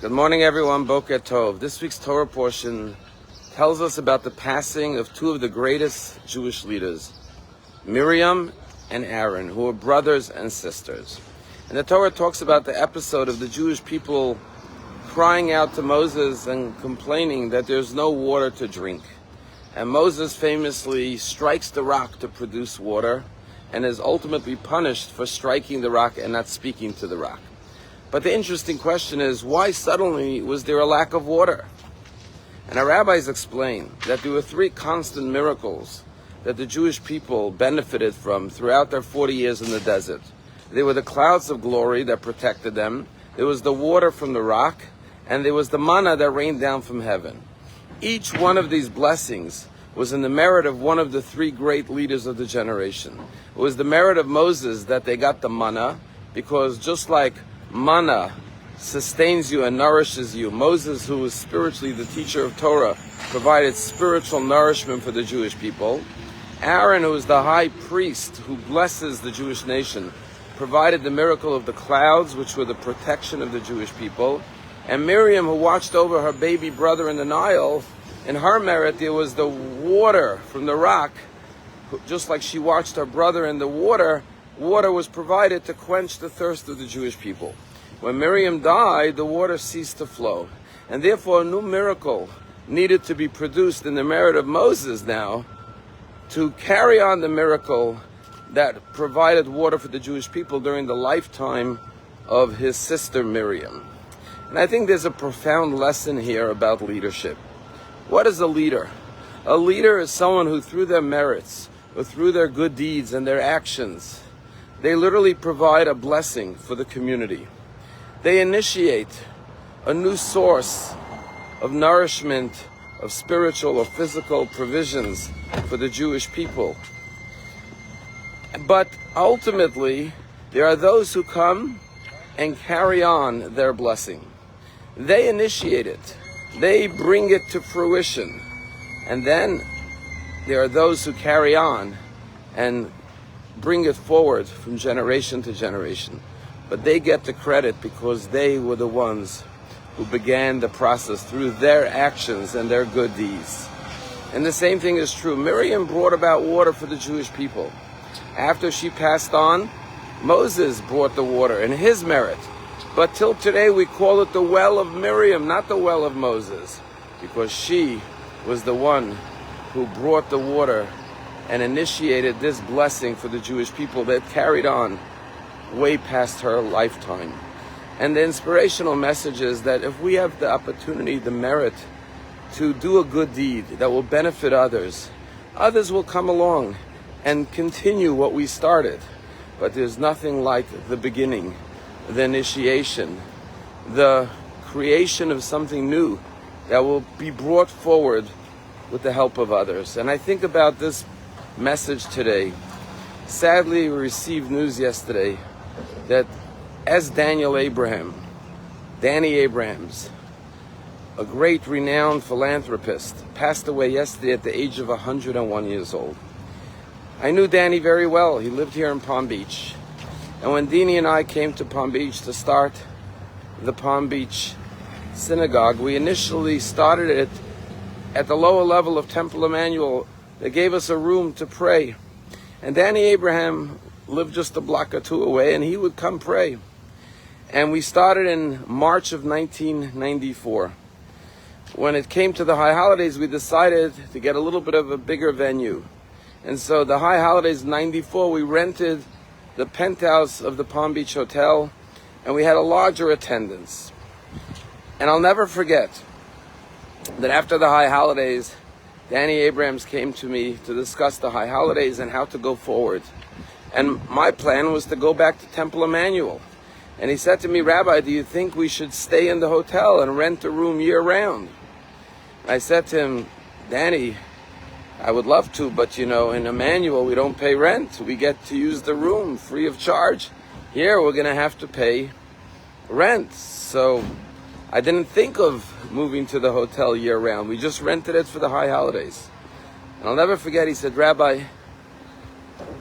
Good morning, everyone. Boker Tov. This week's Torah portion tells us about the passing of two of the greatest Jewish leaders, Miriam and Aaron, who were brothers and sisters. And the Torah talks about the episode of the Jewish people crying out to Moses and complaining that there's no water to drink. And Moses famously strikes the rock to produce water and is ultimately punished for striking the rock and not speaking to the rock. But the interesting question is, why suddenly was there a lack of water? And our rabbis explain that there were three constant miracles that the Jewish people benefited from throughout their 40 years in the desert. There were the clouds of glory that protected them, there was the water from the rock, and there was the manna that rained down from heaven. Each one of these blessings was in the merit of one of the three great leaders of the generation. It was the merit of Moses that they got the manna, because just like manna sustains you and nourishes you, Moses, who was spiritually the teacher of Torah, provided spiritual nourishment for the Jewish people. Aaron, who is the high priest who blesses the Jewish nation, provided the miracle of the clouds, which were the protection of the Jewish people. And Miriam, who watched over her baby brother in the Nile, in her merit there was the water from the rock. Just like she watched her brother in the water, water was provided to quench the thirst of the Jewish people. When Miriam died, the water ceased to flow. And therefore a new miracle needed to be produced in the merit of Moses now to carry on the miracle that provided water for the Jewish people during the lifetime of his sister Miriam. And I think there's a profound lesson here about leadership. What is a leader? A leader is someone who, through their merits, or through their good deeds and their actions, they literally provide a blessing for the community. They initiate a new source of nourishment, of spiritual or physical provisions for the Jewish people. But ultimately, there are those who come and carry on their blessing. They initiate it. They bring it to fruition. And then there are those who carry on and bring it forward from generation to generation. But they get the credit because they were the ones who began the process through their actions and their good deeds. And the same thing is true. Miriam brought about water for the Jewish people. After she passed on, Moses brought the water in his merit. But till today we call it the well of Miriam, not the well of Moses, because she was the one who brought the water and initiated this blessing for the Jewish people that carried on way past her lifetime. And the inspirational message is that if we have the opportunity, the merit to do a good deed that will benefit others, others will come along and continue what we started. But there's nothing like the beginning, the initiation, the creation of something new that will be brought forward with the help of others. And I think about this message today. Sadly, we received news yesterday that as Danny Abrahams, a great renowned philanthropist, passed away yesterday at the age of 101 years old. I knew Danny very well. He lived here in Palm Beach. And when Dini and I came to Palm Beach to start the Palm Beach Synagogue, we initially started it at the lower level of Temple Emmanuel. They gave us a room to pray. And Danny Abraham lived just a block or two away, and he would come pray. And we started in March of 1994. When it came to the high holidays, we decided to get a little bit of a bigger venue. And so the high holidays 94, we rented the penthouse of the Palm Beach Hotel, and we had a larger attendance. And I'll never forget that after the high holidays, Danny Abrams came to me to discuss the high holidays and how to go forward. And my plan was to go back to Temple Emmanuel. And he said to me, "Rabbi, do you think we should stay in the hotel and rent a room year-round?" I said to him, "Danny, I would love to, but in Emmanuel we don't pay rent. We get to use the room free of charge. Here we're going to have to pay rent." So I didn't think of moving to the hotel year-round. We just rented it for the high holidays. And I'll never forget, he said, "Rabbi,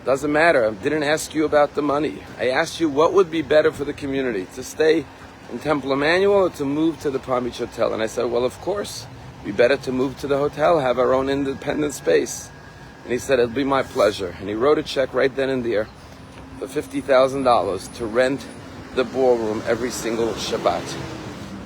doesn't matter. I didn't ask you about the money. I asked you what would be better for the community, to stay in Temple Emmanuel or to move to the Palm Beach Hotel? And I said, well, of course, we better to move to the hotel, have our own independent space. And he said, it'll be my pleasure. And he wrote a check right then and there for $50,000 to rent the ballroom every single Shabbat.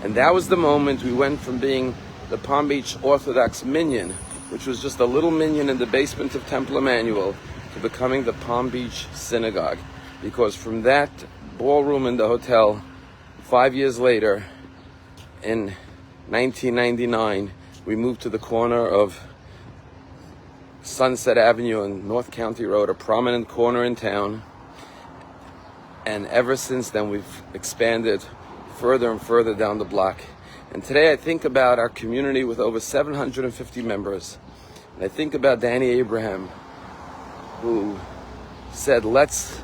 And that was the moment we went from being the Palm Beach Orthodox Minyan, which was just a little minyan in the basement of Temple Emmanuel, to becoming the Palm Beach Synagogue. Because from that ballroom in the hotel, 5 years later, in 1999, we moved to the corner of Sunset Avenue and North County Road, a prominent corner in town. And ever since then, we've expanded further and further down the block. And today I think about our community with over 750 members. And I think about Danny Abraham, who said, let's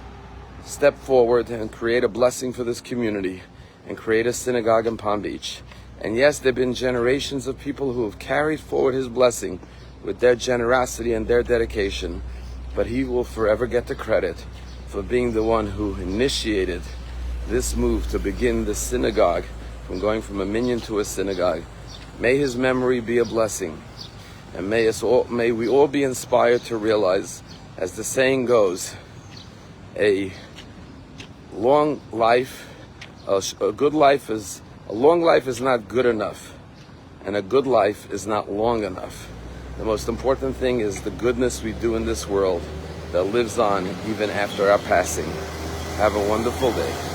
step forward and create a blessing for this community and create a synagogue in Palm Beach. And yes, there have been generations of people who have carried forward his blessing with their generosity and their dedication, but he will forever get the credit for being the one who initiated this move to begin the synagogue, from going from a minyan to a synagogue. May his memory be a blessing, and may we all be inspired to realize, as the saying goes, a long life is not good enough, and a good life is not long enough. The most important thing is the goodness we do in this world that lives on even after our passing. Have a wonderful day.